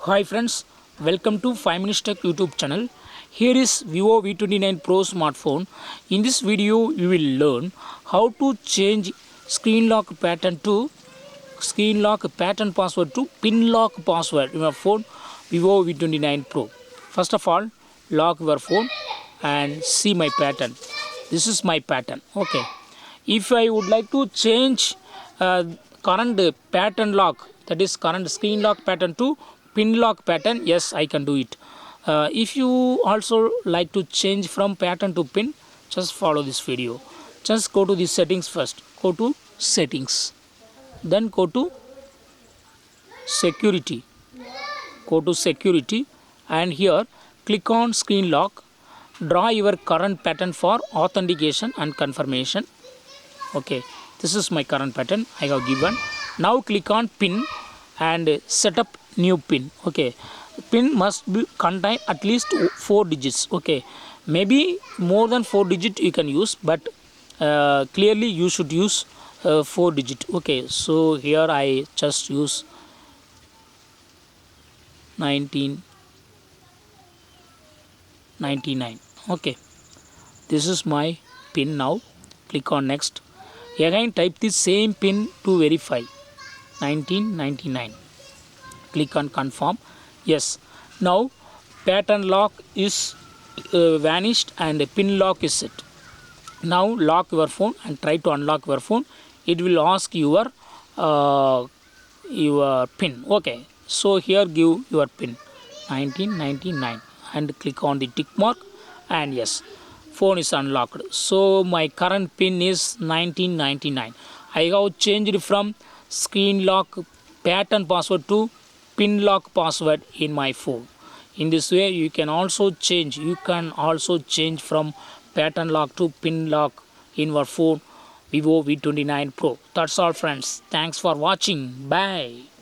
Hi friends, welcome to 5 Minutes Tech YouTube channel. Here is Vivo V29 Pro smartphone. In this video, you will learn how to change screen lock pattern password to pin lock password in your phone Vivo V29 Pro. First of all, lock your phone and see my pattern. This is my pattern. Okay. If I would like to change current pattern lock, that is current screen lock pattern to pin lock pattern, yes, I can do it. If you also like to change from pattern to pin, just follow this video. Just go to the settings first. Go to settings, then go to security. Go to security, and here click on screen lock. Draw your current pattern for authentication and confirmation. Okay, this is my current pattern I have given. Now click on pin and set up new pin. Okay, pin must be contain at least 4 digits. Okay, maybe more than 4 digit you can use, but clearly you should use 4 digit. Okay, so here I just use 1999. Okay, this is my pin. Now click on next. Again type the same pin to verify. 1999. Click on confirm. Yes, now pattern lock is vanished and pin lock is set. Now lock your phone and try to unlock your phone. It will ask your pin. Okay, so here give your pin 1999 and click on the tick mark, and yes, phone is unlocked. So my current pin is 1999. I have changed from screen lock pattern password to pin lock password in my phone. In this way you can also change from pattern lock to pin lock in your phone Vivo V29 Pro. That's all friends. Thanks for watching. Bye.